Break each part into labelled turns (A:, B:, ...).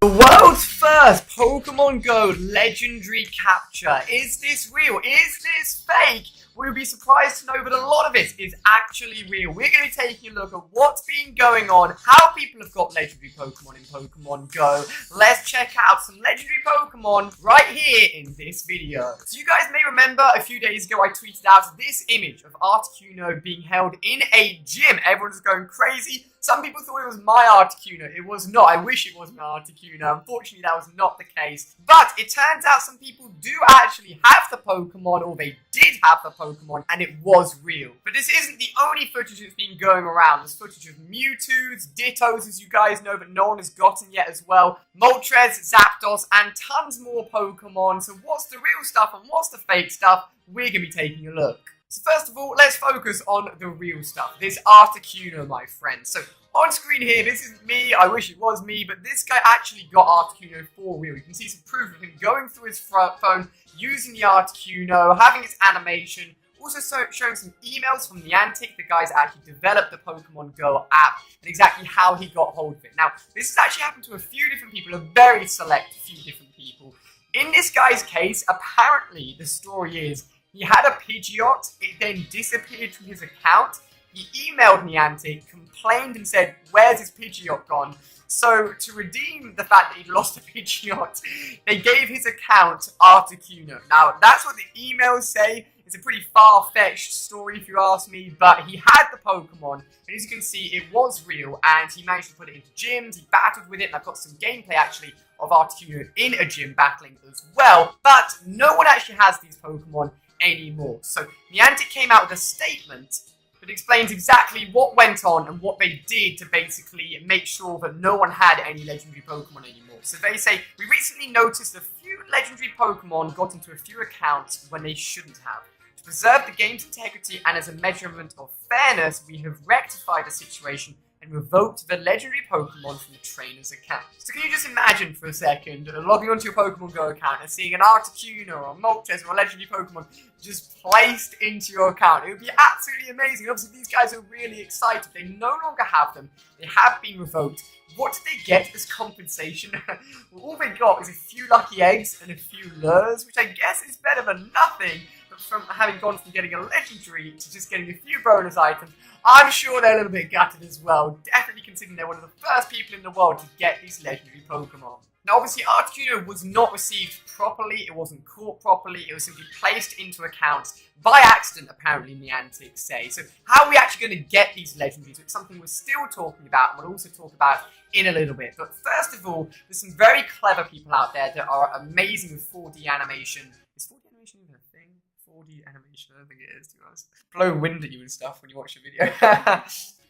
A: The world's first Pokemon Go legendary capture. Is this real? Is this fake? We'll be surprised to know that a lot of it is actually real. We're going to be taking a look at what's been going on, how people have got legendary Pokemon in Pokemon Go. Let's check out some legendary Pokemon right here in this video. So you guys may remember a few days ago I tweeted out this image of Articuno being held in a gym. Everyone's going crazy. Some people thought it was my Articuno. It was not. I wish it was my Articuno. Unfortunately, that was not the case. But it turns out some people do actually have the Pokemon, or they did have the Pokemon, and it was real. But this isn't the only footage that's been going around. There's footage of Mewtwo's, Dittos, as you guys know, but no one has gotten yet as well. Moltres, Zapdos, and tons more Pokemon. So what's the real stuff and what's the fake stuff? We're going to be taking a look. So first of all, let's focus on the real stuff. This Articuno, my friend. So on screen here, this isn't me. I wish it was me, but this guy actually got Articuno for real. You can see some proof of him going through his phone, using the Articuno, having its animation. Also showing some emails from Niantic, the guys that actually developed the Pokemon Go app, and exactly how he got hold of it. Now, this has actually happened to a few different people, a very select few different people. In this guy's case, apparently the story is he had a Pidgeot, it then disappeared from his account. He emailed Niantic, complained and said, "Where's his Pidgeot gone?" So, to redeem the fact that he'd lost a Pidgeot, they gave his account Articuno. Now, that's what the emails say. It's a pretty far-fetched story if you ask me, but he had the Pokemon, and as you can see, it was real, and he managed to put it into gyms, he battled with it, and I've got some gameplay, actually, of Articuno in a gym battling as well, but no one actually has these Pokemon anymore. So, Niantic came out with a statement that explains exactly what went on and what they did to basically make sure that no one had any legendary Pokemon anymore. So they say, "We recently noticed a few legendary Pokemon got into a few accounts when they shouldn't have. To preserve the game's integrity and as a measurement of fairness, we have rectified the situation and revoked the legendary Pokemon from the trainer's account." So can you just imagine for a second logging onto your Pokemon Go account and seeing an Articuno or a Moltres or a legendary Pokemon just placed into your account? It would be absolutely amazing. Obviously, these guys are really excited. They no longer have them. They have been revoked. What did they get as compensation? Well, all they got is a few lucky eggs and a few lures, which I guess is better than nothing. But from having gone from getting a legendary to just getting a few bonus items, I'm sure they're a little bit gutted as well. Definitely considering they're one of the first people in the world to get these legendary Pokemon. Now, obviously, Articuno was not received properly, it wasn't caught properly, it was simply placed into accounts by accident, apparently, Niantic say. So, how are we actually going to get these legendaries? It's something we're still talking about, and we'll also talk about in a little bit. But first of all, there's some very clever people out there that are amazing with 4D animation. Is 4D animation even a thing? 4D animation, I don't think it is, to be honest. Blow wind at you and stuff when you watch a video.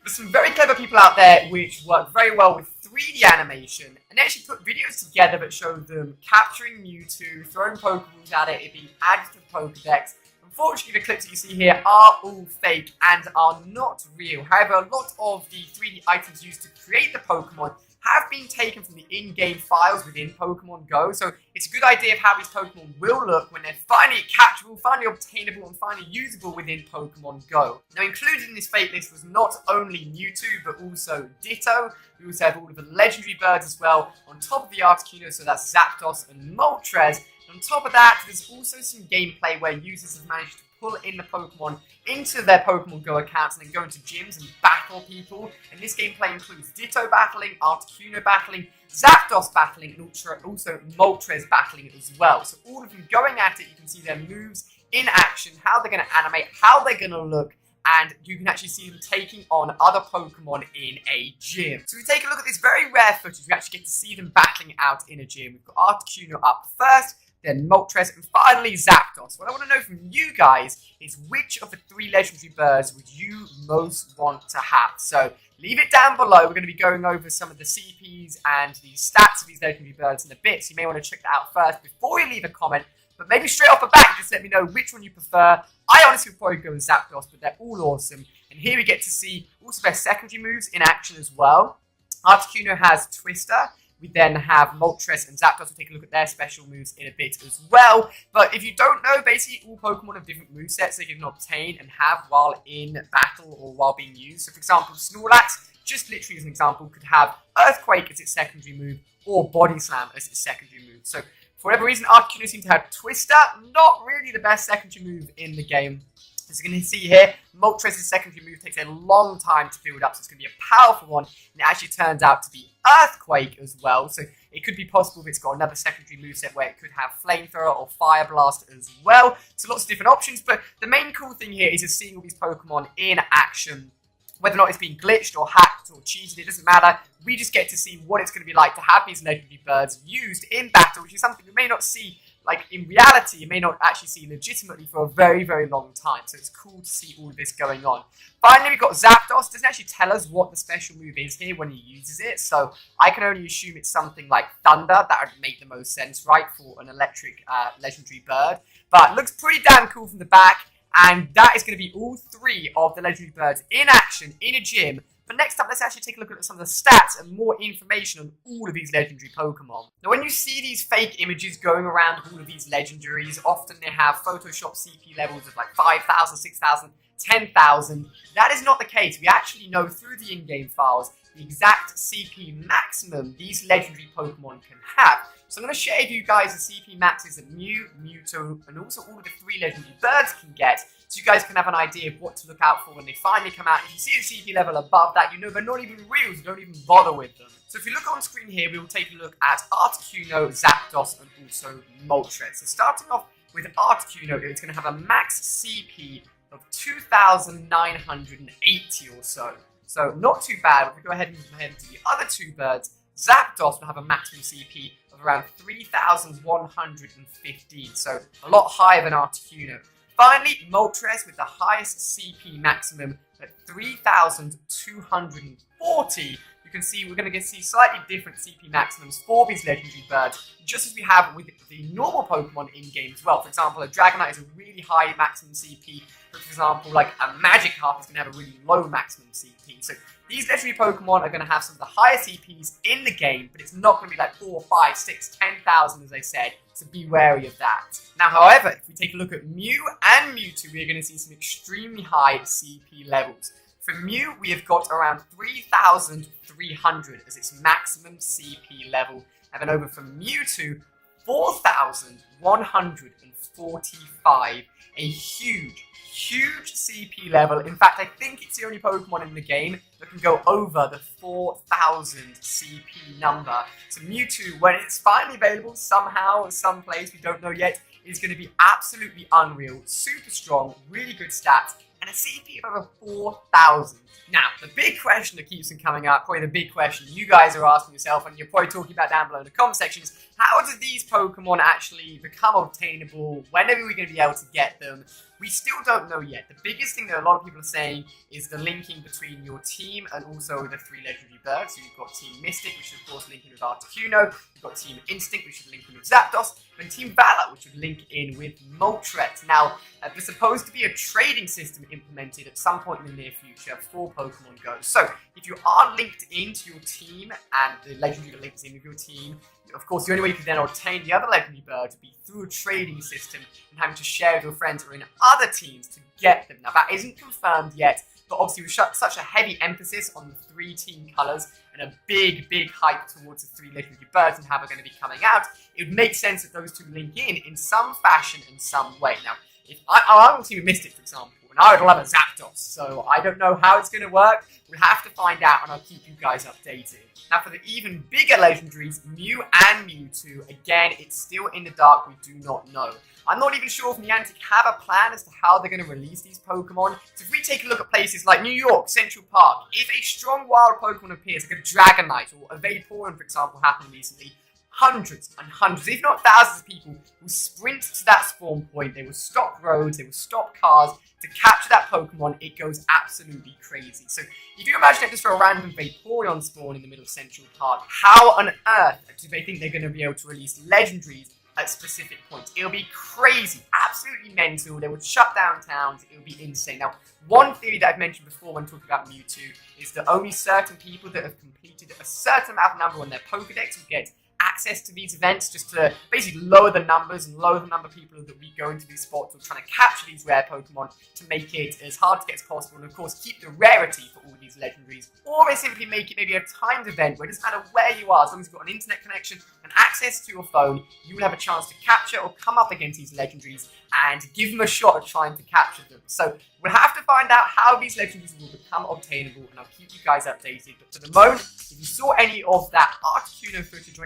A: There's some very clever people out there which work very well with 3D animation, and they actually put videos together that show them capturing Mewtwo, throwing Pokeballs at it being added to the Pokedex. Unfortunately, the clips that you see here are all fake and are not real. However, a lot of the 3D items used to create the Pokemon have been taken from the in-game files within Pokemon Go, so it's a good idea of how these Pokemon will look when they're finally catchable, finally obtainable, and finally usable within Pokemon Go. Now, included in this fake list was not only Mewtwo, but also Ditto. We also have all of the legendary birds as well, on top of the Articuno, so that's Zapdos and Moltres. And on top of that, there's also some gameplay where users have managed to pull in the Pokemon into their Pokemon Go accounts and then go into gyms and battle people. And this gameplay includes Ditto battling, Articuno battling, Zapdos battling, and also Moltres battling as well. So all of them going at it, you can see their moves in action, how they're going to animate, how they're going to look, and you can actually see them taking on other Pokemon in a gym. So we take a look at this very rare footage, we actually get to see them battling out in a gym. We've got Articuno up first, then Moltres, and finally Zapdos. What I want to know from you guys is which of the 3 legendary birds would you most want to have? So leave it down below. We're going to be going over some of the CPs and the stats of these legendary birds in a bit, so you may want to check that out first before you leave a comment. But maybe straight off the bat, just let me know which one you prefer. I honestly would probably go with Zapdos, but they're all awesome. And here we get to see also their secondary moves in action as well. Articuno has Twister, We then have Moltres and Zapdos. We'll take a look at their special moves in a bit as well. But if you don't know, basically all Pokemon have different movesets they can obtain and have while in battle or while being used. So for example, Snorlax, just literally as an example, could have Earthquake as its secondary move or Body Slam as its secondary move. So for whatever reason, Articuno seems to have Twister, not really the best secondary move in the game. As you can see here, Moltres' secondary move takes a long time to build up, so it's going to be a powerful one, and it actually turns out to be Earthquake as well, so it could be possible if it's got another secondary moveset where it could have Flamethrower or Fire Blast as well, so lots of different options, but the main cool thing here is just seeing all these Pokemon in action. Whether or not it's been glitched or hacked or cheated, it doesn't matter. We just get to see what it's going to be like to have these legendary birds used in battle, which is something we may not see, like in reality, you may not actually see legitimately for a very, very long time. So it's cool to see all of this going on. Finally, we've got Zapdos. It doesn't actually tell us what the special move is here when he uses it. So I can only assume it's something like Thunder. That would make the most sense, right, for an electric legendary bird. But it looks pretty damn cool from the back. And that is going to be all three of the legendary birds in action in a gym. But next up, let's actually take a look at some of the stats and more information on all of these legendary Pokemon. Now, when you see these fake images going around of all of these legendaries, often they have Photoshop CP levels of like 5,000, 6,000, 10,000. That is not the case. We actually know through the in-game files the exact CP maximum these legendary Pokemon can have. So I'm going to share with you guys the CP maxes that Mew, Mewtwo, and also all of the three legendary birds can get, so you guys can have an idea of what to look out for when they finally come out. If you see the CP level above that, you know they're not even real, so don't even bother with them. So if you look on screen here, we will take a look at Articuno, Zapdos, and also Moltres. So starting off with Articuno, it's going to have a max CP of 2,980 or so. So not too bad. If we go ahead and compare to the other two birds, Zapdos will have a maximum CP of around 3,115, so a lot higher than Articuno. Finally, Moltres with the highest CP maximum at 3,240. You can see we're going to see slightly different CP maximums for these legendary birds, just as we have with the normal Pokemon in-game as well. For example, a Dragonite is a really high maximum CP, but for example, like a Magikarp is going to have a really low maximum CP. So these legendary Pokemon are going to have some of the highest CPs in the game, but it's not going to be like 4, 5, 6, 10,000 as I said, so be wary of that. Now, however, if we take a look at Mew and Mewtwo, we're going to see some extremely high CP levels. For Mew, we have got around 3,300 as its maximum CP level, and then over for Mewtwo, 4,145, a huge CP level. In fact, I think it's the only Pokemon in the game that can go over the 4,000 CP number. So Mewtwo, when it's finally available somehow or someplace, we don't know yet, is going to be absolutely unreal, super strong, really good stats, and a CP of over 4,000. Now, the big question that keeps on coming up, probably the big question you guys are asking yourself, and you're probably talking about down below in the comment section, is how do these Pokemon actually become obtainable? When are we going to be able to get them? We still don't know yet. The biggest thing that a lot of people are saying is the linking between your team and also the three legendary birds. So you've got Team Mystic, which is of course linking with Articuno. You've got Team Instinct, which is linking with Zapdos. And Team Valor, which would link in with Moltres. Now, there's supposed to be a trading system implemented at some point in the near future for Pokemon Go. So if you are linked into your team and the legendary that links in with your team, of course, the only way you can then obtain the other legendary bird would be through a trading system and having to share with your friends or in other teams to get them. Now, that isn't confirmed yet, but obviously with such a heavy emphasis on the three team colours and a big hype towards the three legendary birds and how they're going to be coming out, it would make sense that those two link in some fashion, in some way. Now, if I'm on Team Mystic, for example, and I would love a Zapdos, so I don't know how it's going to work. We'll have to find out, and I'll keep you guys updated. Now, for the even bigger legendaries, Mew and Mewtwo, again, it's still in the dark. We do not know. I'm not even sure if Niantic have a plan as to how they're going to release these Pokemon. So if we take a look at places like New York, Central Park, if a strong wild Pokemon appears, like a Dragonite or a Vaporeon, for example, happened recently, hundreds and hundreds, if not thousands of people will sprint to that spawn point. They will stop roads, they will stop cars to capture that Pokemon. It goes absolutely crazy. So if you imagine it just for a random Vaporeon spawn in the middle of Central Park, how on earth do they think they're going to be able to release legendaries at specific points. It'll be crazy, absolutely mental. They would shut down towns. It would be insane. Now, one theory that I've mentioned before when talking about Mewtwo is that only certain people that have completed a certain amount of number on their Pokedex will get access to these events, just to basically lower the numbers and lower the number of people that we go into these spots or trying to capture these rare Pokemon to make it as hard to get as possible, and of course keep the rarity for all these legendaries. Or they simply make it maybe a timed event where it doesn't matter where you are, as long as you've got an internet connection and access to your phone, you will have a chance to capture or come up against these legendaries and give them a shot at trying to capture them. So we'll have to find out how these legendaries will become obtainable, and I'll keep you guys updated. But for the moment, if you saw any of that Articuno footage